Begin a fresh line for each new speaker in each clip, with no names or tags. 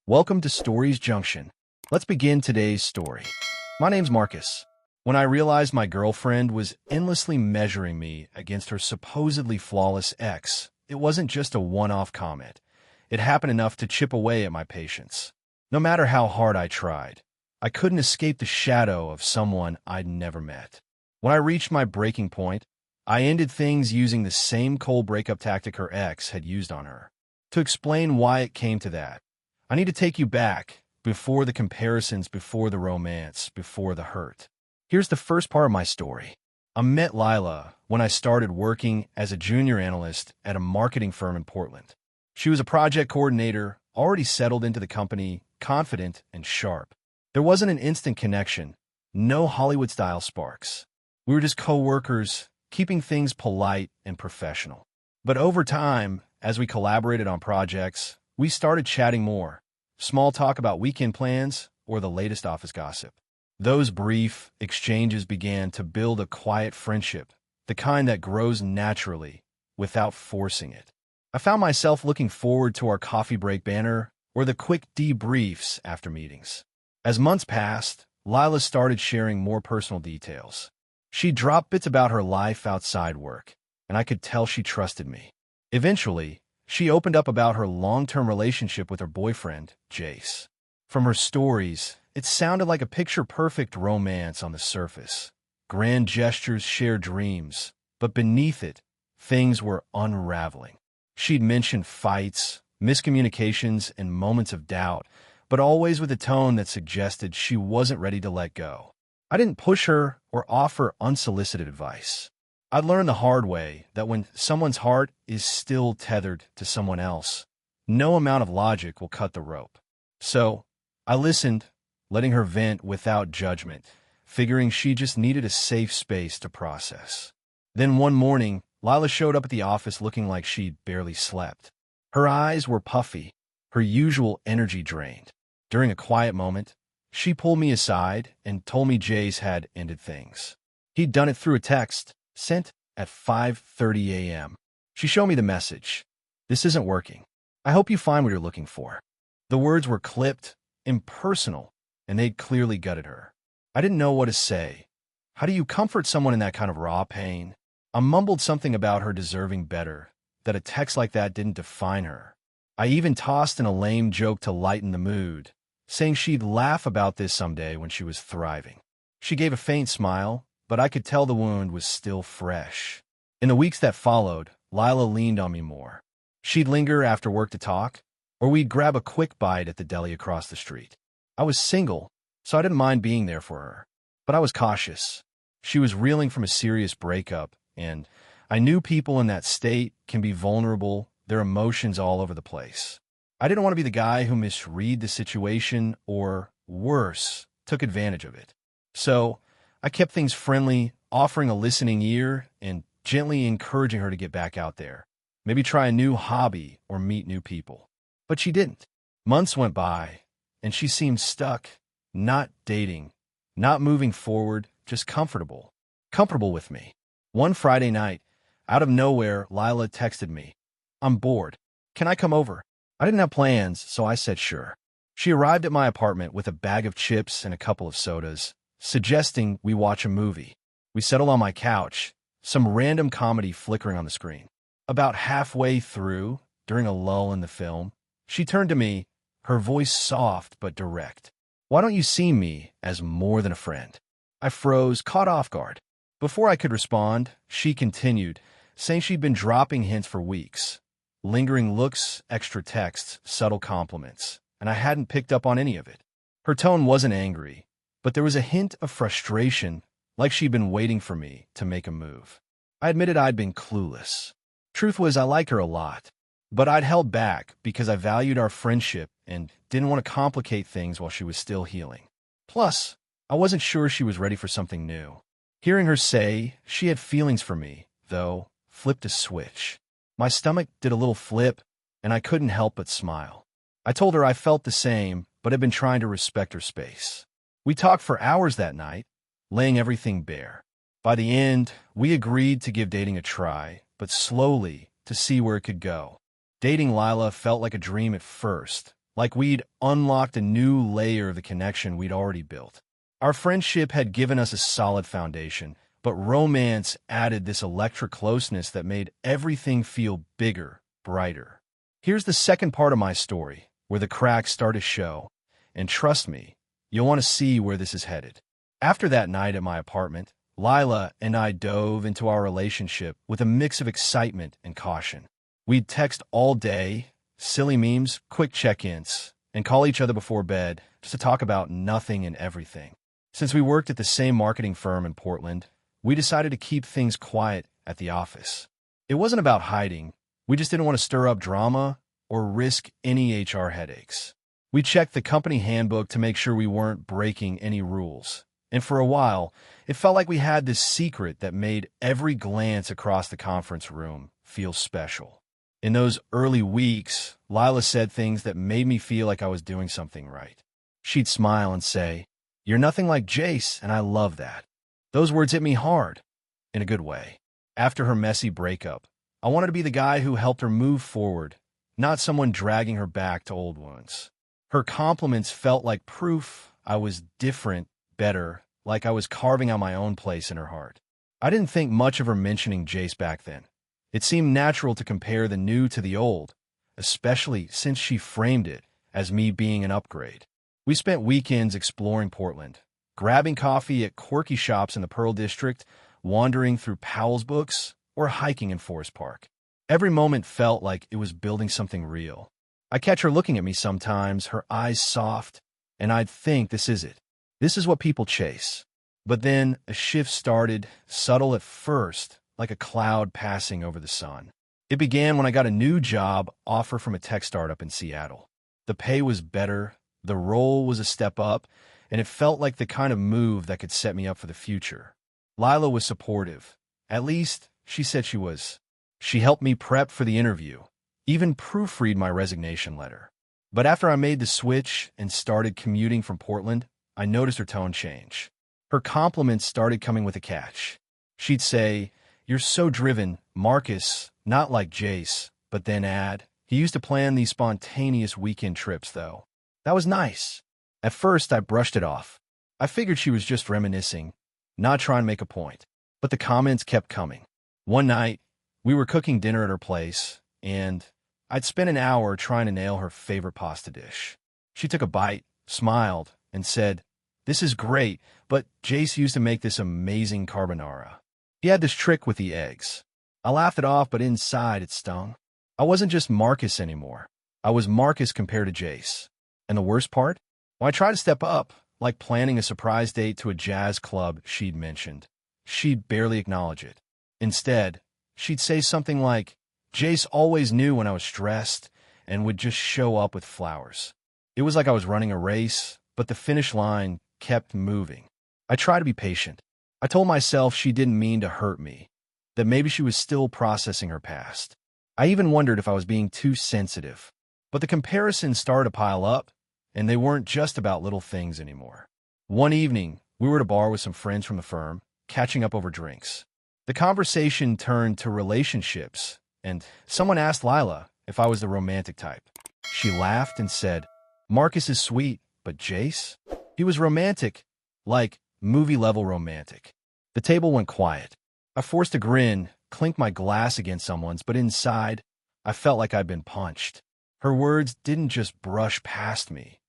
Welcome to Stories Junction. Let's begin today's story. My name's Marcus. When I realized my girlfriend was endlessly measuring me against her supposedly flawless ex, it wasn't just a one-off comment. It happened enough to chip away at my patience. No matter how hard I tried, I couldn't escape the shadow of someone I'd never met. When I reached my breaking point, I ended things using the same cold breakup tactic her ex had used on her. To explain why it came to that, I need to take you back, before the comparisons, before the romance, before the hurt. Here's the first part of my story. I met Lila when I started working as a junior analyst at a marketing firm in Portland. She was a project coordinator, already settled into the company, confident and sharp. There wasn't an instant connection, no Hollywood-style sparks. We were just co-workers, keeping things polite and professional. But over time, as we collaborated on projects, we started chatting more. Small talk about weekend plans or the latest office gossip. Those brief exchanges began to build a quiet friendship, the kind that grows naturally, without forcing it. I found myself looking forward to our coffee break banter or the quick debriefs after meetings. As months passed, Lila started sharing more personal details. She dropped bits about her life outside work, and I could tell she trusted me. Eventually, she opened up about her long-term relationship with her boyfriend, Jace. From her stories, it sounded like a picture-perfect romance on the surface. Grand gestures, shared dreams, but beneath it, things were unraveling. She'd mentioned fights, miscommunications, and moments of doubt, but always with a tone that suggested she wasn't ready to let go. I didn't push her or offer unsolicited advice. I learned the hard way that when someone's heart is still tethered to someone else, no amount of logic will cut the rope. So, I listened, letting her vent without judgment, figuring she just needed a safe space to process. Then one morning, Lila showed up at the office looking like she'd barely slept. Her eyes were puffy, her usual energy drained. During a quiet moment, she pulled me aside and told me Jace had ended things. He'd done it through a text, sent at 5:30 a.m. She showed me the message. "This isn't working. I hope you find what you're looking for." The words were clipped, impersonal, and they'd clearly gutted her. I didn't know what to say. How do you comfort someone in that kind of raw pain? I mumbled something about her deserving better, that a text like that didn't define her. I even tossed in a lame joke to lighten the mood, saying she'd laugh about this someday when she was thriving. She gave a faint smile, but I could tell the wound was still fresh. In the weeks that followed, Lila leaned on me more. She'd linger after work to talk, or we'd grab a quick bite at the deli across the street. I was single, so I didn't mind being there for her. But I was cautious. She was reeling from a serious breakup, and I knew people in that state can be vulnerable, their emotions all over the place. I didn't want to be the guy who misread the situation or, worse, took advantage of it. So, I kept things friendly, offering a listening ear and gently encouraging her to get back out there. Maybe try a new hobby or meet new people. But she didn't. Months went by, and she seemed stuck, not dating, not moving forward, just comfortable. Comfortable with me. One Friday night, out of nowhere, Lila texted me, "I'm bored. Can I come over?" I didn't have plans, so I said sure. She arrived at my apartment with a bag of chips and a couple of sodas, suggesting we watch a movie. We settled on my couch, some random comedy flickering on the screen. About halfway through, during a lull in the film, she turned to me, her voice soft but direct. "Why don't you see me as more than a friend?" I froze, caught off guard. Before I could respond, she continued, saying she'd been dropping hints for weeks. Lingering looks, extra texts, subtle compliments, and I hadn't picked up on any of it. Her tone wasn't angry, but there was a hint of frustration, like she'd been waiting for me to make a move. I admitted I'd been clueless. Truth was, I liked her a lot, but I'd held back because I valued our friendship and didn't want to complicate things while she was still healing. Plus, I wasn't sure she was ready for something new. Hearing her say she had feelings for me, though, flipped a switch. My stomach did a little flip, and I couldn't help but smile. I told her I felt the same, but had been trying to respect her space. We talked for hours that night, laying everything bare. By the end, we agreed to give dating a try, but slowly to see where it could go. Dating Lila felt like a dream at first, like we'd unlocked a new layer of the connection we'd already built. Our friendship had given us a solid foundation, but romance added this electric closeness that made everything feel bigger, brighter. Here's the second part of my story, where the cracks start to show, and trust me, you'll want to see where this is headed. After that night at my apartment, Lila and I dove into our relationship with a mix of excitement and caution. We'd text all day, silly memes, quick check-ins, and call each other before bed just to talk about nothing and everything. Since we worked at the same marketing firm in Portland, we decided to keep things quiet at the office. It wasn't about hiding. We just didn't want to stir up drama or risk any HR headaches. We checked the company handbook to make sure we weren't breaking any rules. And for a while, it felt like we had this secret that made every glance across the conference room feel special. In those early weeks, Lila said things that made me feel like I was doing something right. She'd smile and say, "You're nothing like Jace, and I love that." Those words hit me hard, in a good way. After her messy breakup, I wanted to be the guy who helped her move forward, not someone dragging her back to old wounds. Her compliments felt like proof I was different, better, like I was carving out my own place in her heart. I didn't think much of her mentioning Jace back then. It seemed natural to compare the new to the old, especially since she framed it as me being an upgrade. We spent weekends exploring Portland, grabbing coffee at quirky shops in the Pearl District, wandering through Powell's books, or hiking in Forest Park. Every moment felt like it was building something real. I'd catch her looking at me sometimes, her eyes soft, and I'd think, this is it. This is what people chase. But then a shift started, subtle at first, like a cloud passing over the sun. It began when I got a new job offer from a tech startup in Seattle. The pay was better, the role was a step up, and it felt like the kind of move that could set me up for the future. Lila was supportive. At least, she said she was. She helped me prep for the interview, even proofread my resignation letter. But after I made the switch and started commuting from Portland, I noticed her tone change. Her compliments started coming with a catch. She'd say, "You're so driven, Marcus, not like Jace," but then add, "He used to plan these spontaneous weekend trips, though." That was nice. At first, I brushed it off. I figured she was just reminiscing, not trying to make a point. But the comments kept coming. One night, we were cooking dinner at her place, and I'd spent an hour trying to nail her favorite pasta dish. She took a bite, smiled, and said, "This is great, but Jace used to make this amazing carbonara. He had this trick with the eggs." I laughed it off, but inside it stung. I wasn't just Marcus anymore. I was Marcus compared to Jace. And the worst part? When I tried to step up, like planning a surprise date to a jazz club she'd mentioned, she'd barely acknowledge it. Instead, she'd say something like, "Jace always knew when I was stressed and would just show up with flowers." It was like I was running a race, but the finish line kept moving. I tried to be patient. I told myself she didn't mean to hurt me, that maybe she was still processing her past. I even wondered if I was being too sensitive. But the comparisons started to pile up, and they weren't just about little things anymore. One evening, we were at a bar with some friends from the firm, catching up over drinks. The conversation turned to relationships, and someone asked Lila if I was the romantic type. She laughed and said, "Marcus is sweet, but Jace? He was romantic, like movie-level romantic." The table went quiet. I forced a grin, clinked my glass against someone's, but inside, I felt like I'd been punched. Her words didn't just brush past me.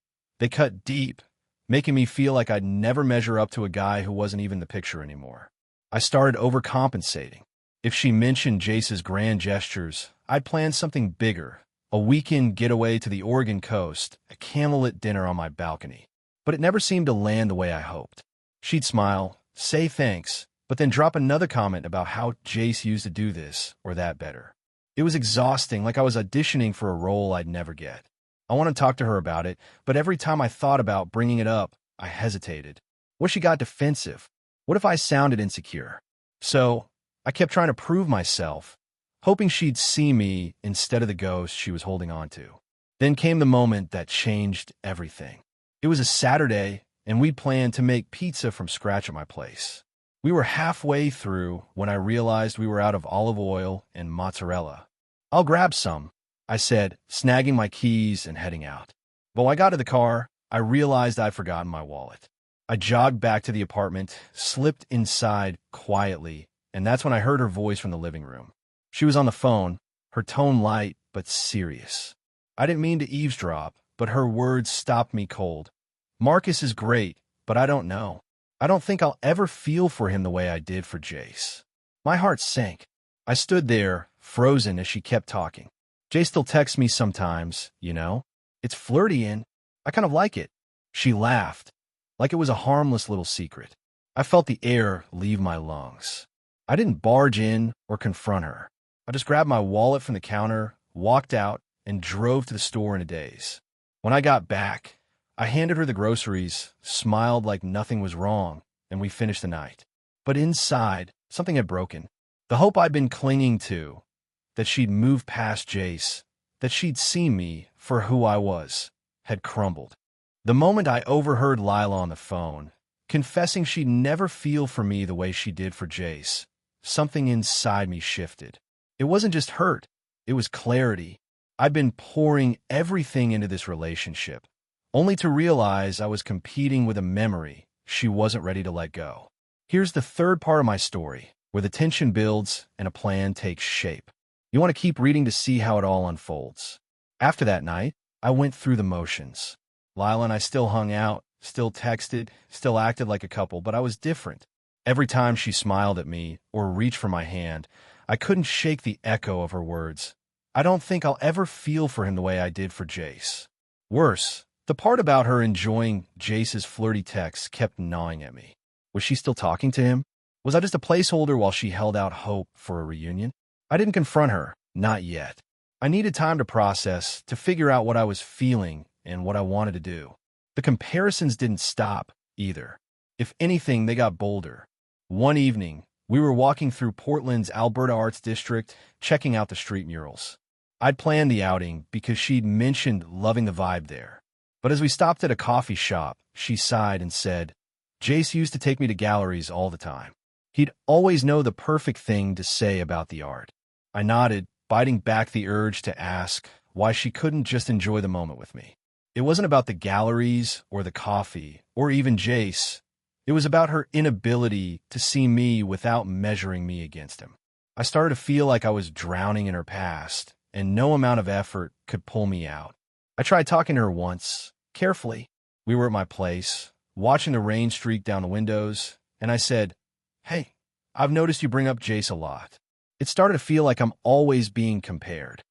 They cut deep, making me feel like I'd never measure up to a guy who wasn't even the picture anymore. I started overcompensating. If she mentioned Jace's grand gestures, I'd planned something bigger, a weekend getaway to the Oregon coast, a candlelit dinner on my balcony. But it never seemed to land the way I hoped. She'd smile, say thanks, but then drop another comment about how Jace used to do this or that better. It was exhausting, like I was auditioning for a role I'd never get. I wanted to talk to her about it, but every time I thought about bringing it up, I hesitated. What if she got defensive? What if I sounded insecure? So, I kept trying to prove myself, hoping she'd see me instead of the ghost she was holding on to. Then came the moment that changed everything. It was a Saturday, and we'd planned to make pizza from scratch at my place. We were halfway through when I realized we were out of olive oil and mozzarella. "I'll grab some," I said, snagging my keys and heading out. But when I got to the car, I realized I'd forgotten my wallet. I jogged back to the apartment, slipped inside quietly, and that's when I heard her voice from the living room. She was on the phone, her tone light but serious. I didn't mean to eavesdrop, but her words stopped me cold. Marcus is great, but I don't know. I don't think I'll ever feel for him the way I did for Jace. My heart sank. I stood there, frozen as she kept talking. Jace still texts me sometimes, you know? It's flirty and I kind of like it. She laughed, like it was a harmless little secret. I felt the air leave my lungs. I didn't barge in or confront her. I just grabbed my wallet from the counter, walked out, and drove to the store in a daze. When I got back, I handed her the groceries, smiled like nothing was wrong, and we finished the night. But inside, something had broken. The hope I'd been clinging to, that she'd move past Jace, that she'd see me for who I was, had crumbled. The moment I overheard Lila on the phone, confessing she'd never feel for me the way she did for Jace, something inside me shifted. It wasn't just hurt, it was clarity. I'd been pouring everything into this relationship, only to realize I was competing with a memory she wasn't ready to let go. Here's the third part of my story, where the tension builds and a plan takes shape. You want to keep reading to see how it all unfolds. After that night, I went through the motions. Lila and I still hung out, still texted, still acted like a couple, but I was different. Every time she smiled at me or reached for my hand, I couldn't shake the echo of her words. I don't think I'll ever feel for him the way I did for Jace. Worse, the part about her enjoying Jace's flirty texts kept gnawing at me. Was she still talking to him? Was I just a placeholder while she held out hope for a reunion? I didn't confront her, not yet. I needed time to process, to figure out what I was feeling and what I wanted to do. The comparisons didn't stop, either. If anything, they got bolder. One evening, we were walking through Portland's Alberta Arts District, checking out the street murals. I'd planned the outing because she'd mentioned loving the vibe there. But as we stopped at a coffee shop, she sighed and said, "Jace used to take me to galleries all the time. He'd always know the perfect thing to say about the art." I nodded, biting back the urge to ask why she couldn't just enjoy the moment with me. It wasn't about the galleries or the coffee or even Jace. It was about her inability to see me without measuring me against him. I started to feel like I was drowning in her past, and no amount of effort could pull me out. I tried talking to her once, carefully. We were at my place, watching the rain streak down the windows, and I said, "Hey, I've noticed you bring up Jace a lot." It started to feel like I'm always being compared.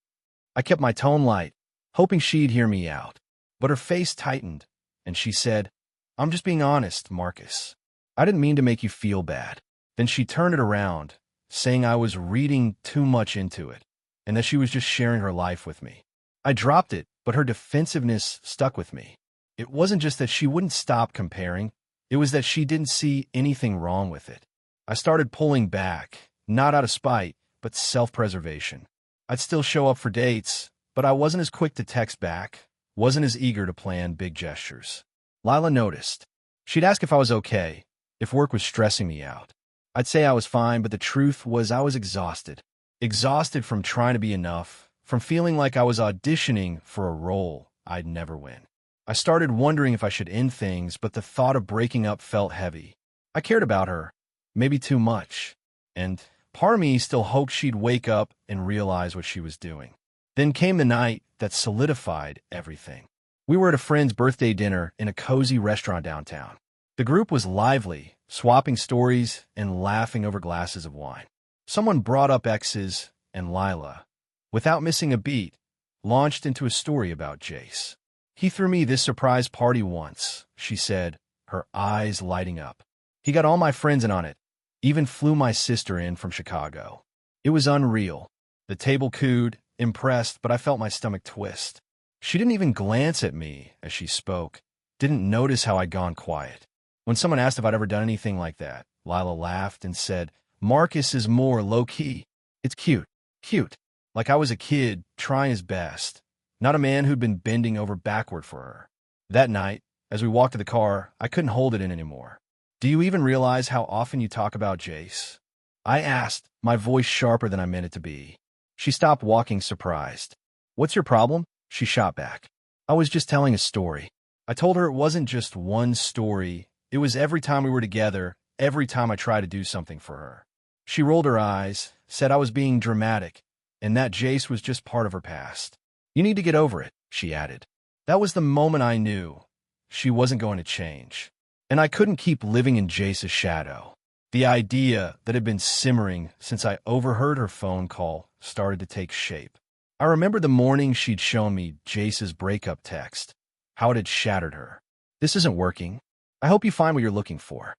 I kept my tone light, hoping she'd hear me out. But her face tightened, and she said, "I'm just being honest, Marcus. I didn't mean to make you feel bad." Then she turned it around, saying I was reading too much into it, and that she was just sharing her life with me. I dropped it, but her defensiveness stuck with me. It wasn't just that she wouldn't stop comparing, it was that she didn't see anything wrong with it. I started pulling back, not out of spite, but self-preservation. I'd still show up for dates, but I wasn't as quick to text back, wasn't as eager to plan big gestures. Lila noticed. She'd ask if I was okay, if work was stressing me out. I'd say I was fine, but the truth was I was exhausted. Exhausted from trying to be enough, from feeling like I was auditioning for a role I'd never win. I started wondering if I should end things, but the thought of breaking up felt heavy. I cared about her, maybe too much, and part of me still hoped she'd wake up and realize what she was doing. Then came the night that solidified everything. We were at a friend's birthday dinner in a cozy restaurant downtown. The group was lively, swapping stories and laughing over glasses of wine. Someone brought up exes, and Lila, without missing a beat, launched into a story about Jace. "He threw me this surprise party once," she said, her eyes lighting up. "He got all my friends in on it, even flew my sister in from Chicago. It was unreal." The table cooed, impressed, but I felt my stomach twist. She didn't even glance at me as she spoke, didn't notice how I'd gone quiet. When someone asked if I'd ever done anything like that, Lila laughed and said, "Marcus is more low-key. It's cute, cute, like I was a kid trying his best, not a man who'd been bending over backward for her." That night, as we walked to the car, I couldn't hold it in anymore. "Do you even realize how often you talk about Jace?" I asked, my voice sharper than I meant it to be. She stopped walking, surprised. "What's your problem?" she shot back. I was just telling a story. I told her it wasn't just one story. It was every time we were together, every time I tried to do something for her. She rolled her eyes, said I was being dramatic, and that Jace was just part of her past. You need to get over it, she added. That was the moment I knew she wasn't going to change. And I couldn't keep living in Jace's shadow. The idea that had been simmering since I overheard her phone call started to take shape. I remember the morning she'd shown me Jace's breakup text, how it had shattered her. This isn't working. I hope you find what you're looking for.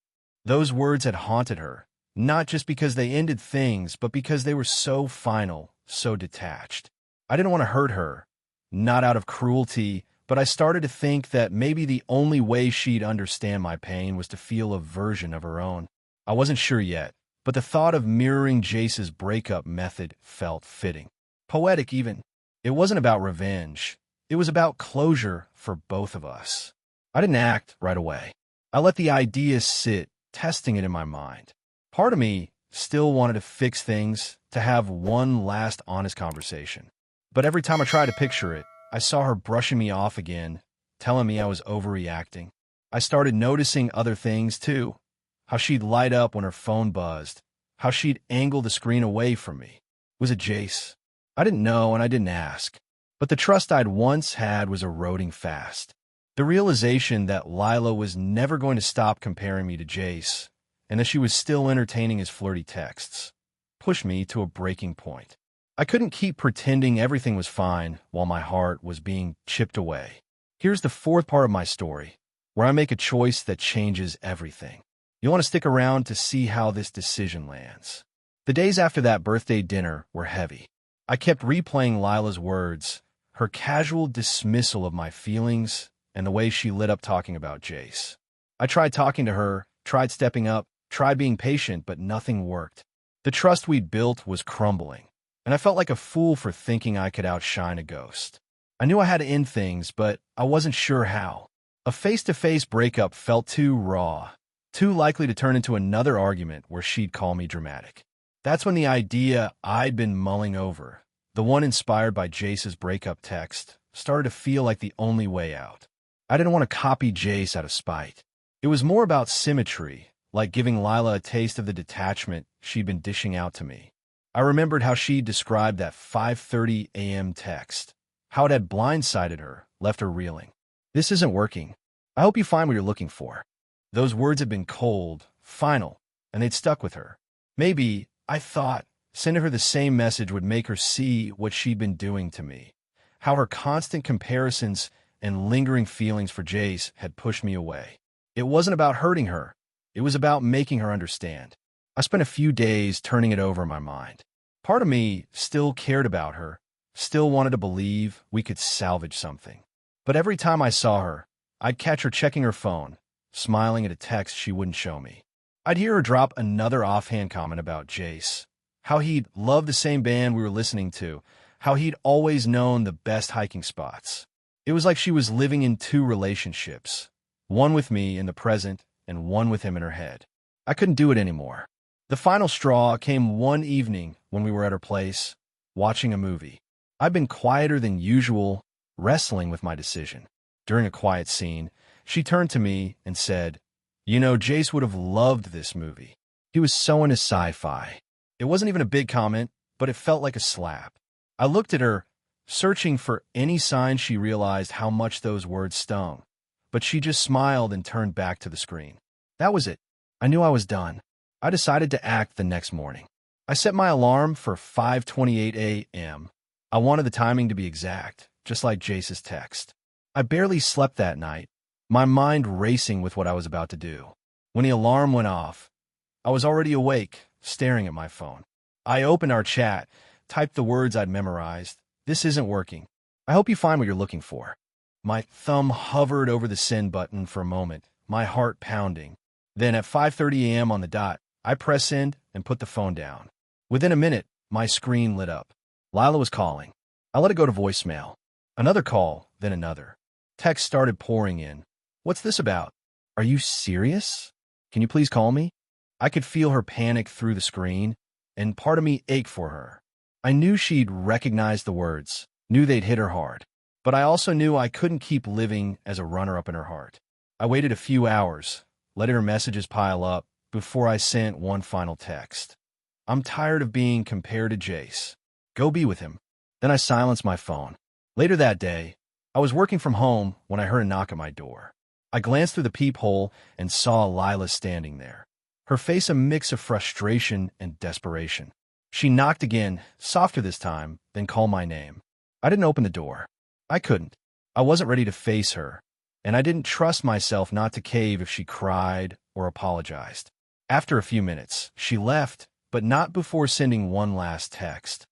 Those words had haunted her, not just because they ended things, but because they were so final, so detached. I didn't want to hurt her, not out of cruelty, but I started to think that maybe the only way she'd understand my pain was to feel a version of her own. I wasn't sure yet, but the thought of mirroring Jace's breakup method felt fitting. Poetic even. It wasn't about revenge. It was about closure for both of us. I didn't act right away. I let the idea sit, testing it in my mind. Part of me still wanted to fix things, to have one last honest conversation. But every time I tried to picture it, I saw her brushing me off again, telling me I was overreacting. I started noticing other things too. How she'd light up when her phone buzzed. How she'd angle the screen away from me. Was it Jace? I didn't know and I didn't ask. But the trust I'd once had was eroding fast. The realization that Lila was never going to stop comparing me to Jace, and that she was still entertaining his flirty texts, pushed me to a breaking point. I couldn't keep pretending everything was fine while my heart was being chipped away. Here's the fourth part of my story, where I make a choice that changes everything. You want to stick around to see how this decision lands. The days after that birthday dinner were heavy. I kept replaying Lila's words, her casual dismissal of my feelings, and the way she lit up talking about Jace. I tried talking to her, tried stepping up, tried being patient, but nothing worked. The trust we'd built was crumbling, and I felt like a fool for thinking I could outshine a ghost. I knew I had to end things, but I wasn't sure how. A face-to-face breakup felt too raw, too likely to turn into another argument where she'd call me dramatic. That's when the idea I'd been mulling over, the one inspired by Jace's breakup text, started to feel like the only way out. I didn't want to copy Jace out of spite. It was more about symmetry, like giving Lila a taste of the detachment she'd been dishing out to me. I remembered how she described that 5:30 a.m. text, how it had blindsided her, left her reeling. This isn't working. I hope you find what you're looking for. Those words had been cold, final, and they'd stuck with her. Maybe, I thought, sending her the same message would make her see what she'd been doing to me, how her constant comparisons and lingering feelings for Jace had pushed me away. It wasn't about hurting her. It was about making her understand. I spent a few days turning it over in my mind. Part of me still cared about her, still wanted to believe we could salvage something. But every time I saw her, I'd catch her checking her phone, smiling at a text she wouldn't show me. I'd hear her drop another offhand comment about Jace, how he'd loved the same band we were listening to, how he'd always known the best hiking spots. It was like she was living in two relationships, one with me in the present and one with him in her head. I couldn't do it anymore. The final straw came one evening when we were at her place, watching a movie. I'd been quieter than usual, wrestling with my decision. During a quiet scene, she turned to me and said, "You know, Jace would have loved this movie. He was so into sci-fi." It wasn't even a big comment, but it felt like a slap. I looked at her, searching for any sign she realized how much those words stung. But she just smiled and turned back to the screen. That was it. I knew I was done. I decided to act the next morning. I set my alarm for 5:28 a.m. I wanted the timing to be exact, just like Jace's text. I barely slept that night, my mind racing with what I was about to do. When the alarm went off, I was already awake, staring at my phone. I opened our chat, typed the words I'd memorized. This isn't working. I hope you find what you're looking for. My thumb hovered over the send button for a moment, my heart pounding. Then at 5:30 a.m. on the dot, I pressed send and put the phone down. Within a minute, my screen lit up. Lila was calling. I let it go to voicemail. Another call, then another. Text started pouring in. What's this about? Are you serious? Can you please call me? I could feel her panic through the screen, and part of me ached for her. I knew she'd recognized the words, knew they'd hit her hard. But I also knew I couldn't keep living as a runner-up in her heart. I waited a few hours, letting her messages pile up, before I sent one final text. I'm tired of being compared to Jace. Go be with him. Then I silenced my phone. Later that day, I was working from home when I heard a knock at my door. I glanced through the peephole and saw Lila standing there, her face a mix of frustration and desperation. She knocked again, softer this time, then called my name. I didn't open the door. I couldn't. I wasn't ready to face her, and I didn't trust myself not to cave if she cried or apologized. After a few minutes, she left, but not before sending one last text.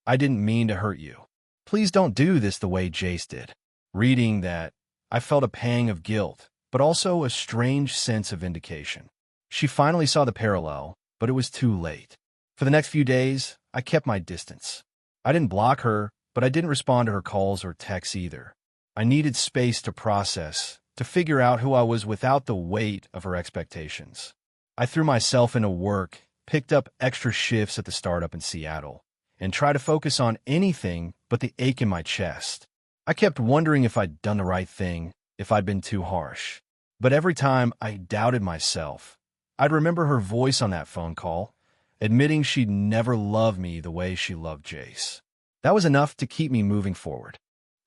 I didn't mean to hurt you. Please don't do this the way Jace did. Reading that, I felt a pang of guilt, but also a strange sense of vindication. She finally saw the parallel, but it was too late. For the next few days, I kept my distance. I didn't block her, but I didn't respond to her calls or texts either. I needed space to process, to figure out who I was without the weight of her expectations. I threw myself into work, picked up extra shifts at the startup in Seattle, and tried to focus on anything but the ache in my chest. I kept wondering if I'd done the right thing, if I'd been too harsh. But every time I doubted myself, I'd remember her voice on that phone call, admitting she'd never loved me the way she loved Jace. That was enough to keep me moving forward.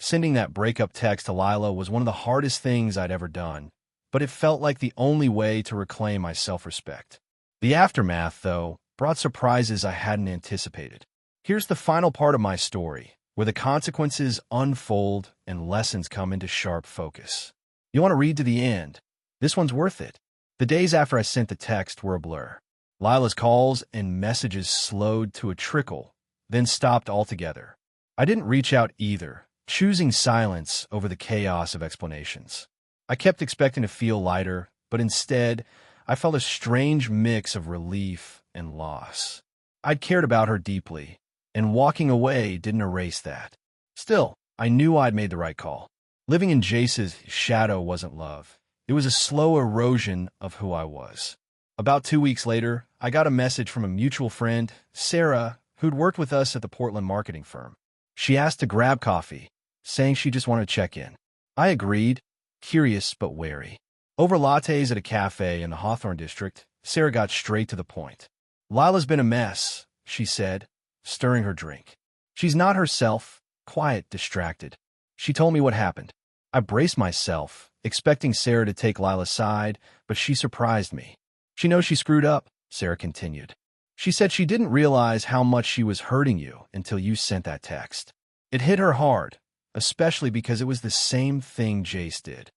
Sending that breakup text to Lila was one of the hardest things I'd ever done, but it felt like the only way to reclaim my self-respect. The aftermath, though, brought surprises I hadn't anticipated. Here's the final part of my story, where the consequences unfold and lessons come into sharp focus. You want to read to the end. This one's worth it. The days after I sent the text were a blur. Lila's calls and messages slowed to a trickle, then stopped altogether. I didn't reach out either, choosing silence over the chaos of explanations. I kept expecting to feel lighter, but instead, I felt a strange mix of relief and loss. I'd cared about her deeply, and walking away didn't erase that. Still, I knew I'd made the right call. Living in Jace's shadow wasn't love. It was a slow erosion of who I was. About 2 weeks later, I got a message from a mutual friend, Sarah, who'd worked with us at the Portland marketing firm. She asked to grab coffee, saying she just wanted to check in. I agreed, curious but wary. Over lattes at a cafe in the Hawthorne district, Sarah got straight to the point. Lila's been a mess, she said, stirring her drink. She's not herself, quiet, distracted. She told me what happened. I braced myself, expecting Sarah to take Lila's side, but she surprised me. She knows she screwed up, Sarah continued. She said she didn't realize how much she was hurting you until you sent that text. It hit her hard, especially because it was the same thing Jace did.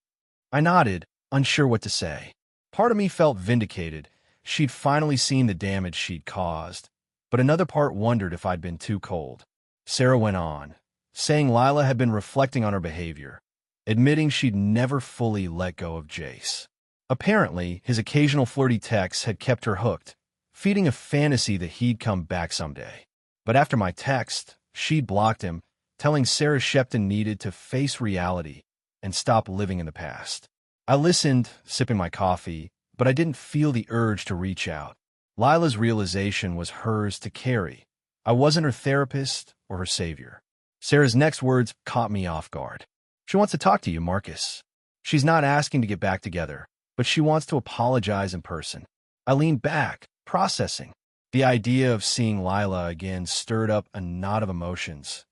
I nodded, unsure what to say. Part of me felt vindicated. She'd finally seen the damage she'd caused, but another part wondered if I'd been too cold. Sarah went on, saying Lila had been reflecting on her behavior, admitting she'd never fully let go of Jace. Apparently, his occasional flirty texts had kept her hooked, feeding a fantasy that he'd come back someday. But after my text, she'd blocked him, telling Sarah Shepton needed to face reality and stop living in the past. I listened, sipping my coffee, but I didn't feel the urge to reach out. Lila's realization was hers to carry. I wasn't her therapist or her savior. Sarah's next words caught me off guard. She wants to talk to you, Marcus. She's not asking to get back together, but she wants to apologize in person. I leaned back, processing. The idea of seeing Lila again stirred up a knot of emotions.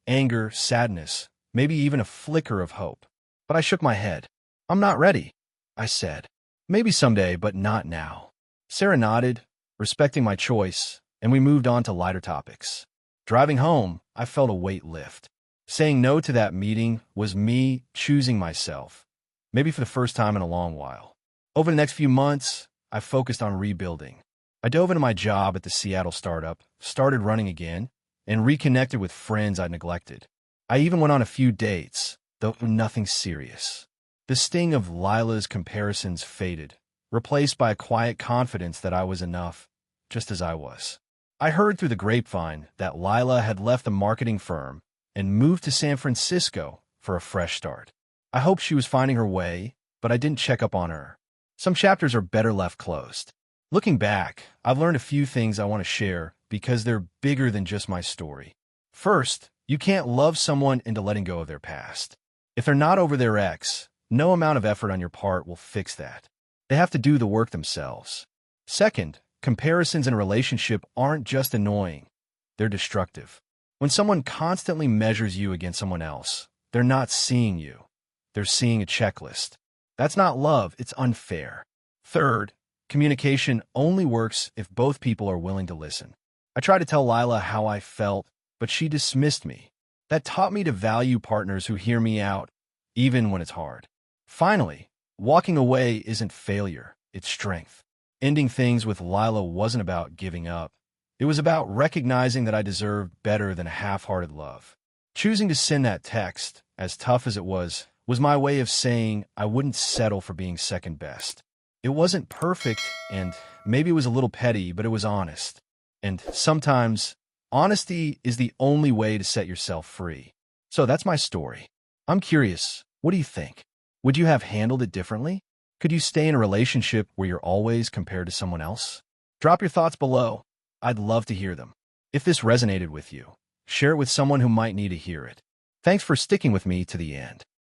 Anger, sadness, maybe even a flicker of hope. But I shook my head. I'm not ready, I said. Maybe someday, but not now. Sarah nodded, respecting my choice, and we moved on to lighter topics. Driving home, I felt a weight lift. Saying no to that meeting was me choosing myself, maybe for the first time in a long while. Over the next few months, I focused on rebuilding. I dove into my job at the Seattle startup, started running again, and reconnected with friends I'd neglected. I even went on a few dates, though nothing serious. The sting of Lila's comparisons faded, replaced by a quiet confidence that I was enough, just as I was. I heard through the grapevine that Lila had left the marketing firm and moved to San Francisco for a fresh start. I hoped she was finding her way, but I didn't check up on her. Some chapters are better left closed. Looking back, I've learned a few things I want to share because they're bigger than just my story. First, You can't love someone into letting go of their past. If they're not over their ex, no amount of effort on your part will fix that. They have to do the work themselves. Second, comparisons in a relationship aren't just annoying, they're destructive. When someone constantly measures you against someone else, they're not seeing you. They're seeing a checklist. That's not love, it's unfair. Third, communication only works if both people are willing to listen. I tried to tell Lila how I felt, but she dismissed me. That taught me to value partners who hear me out, even when it's hard. Finally, walking away isn't failure, it's strength. Ending things with Lila wasn't about giving up. It was about recognizing that I deserved better than a half-hearted love. Choosing to send that text, as tough as it was my way of saying I wouldn't settle for being second best. It wasn't perfect, and maybe it was a little petty, but it was honest. And sometimes, honesty is the only way to set yourself free. So that's my story. I'm curious, what do you think? Would you have handled it differently? Could you stay in a relationship where you're always compared to someone else? Drop your thoughts below. I'd love to hear them. If this resonated with you, share it with someone who might need to hear it. Thanks for sticking with me to the end.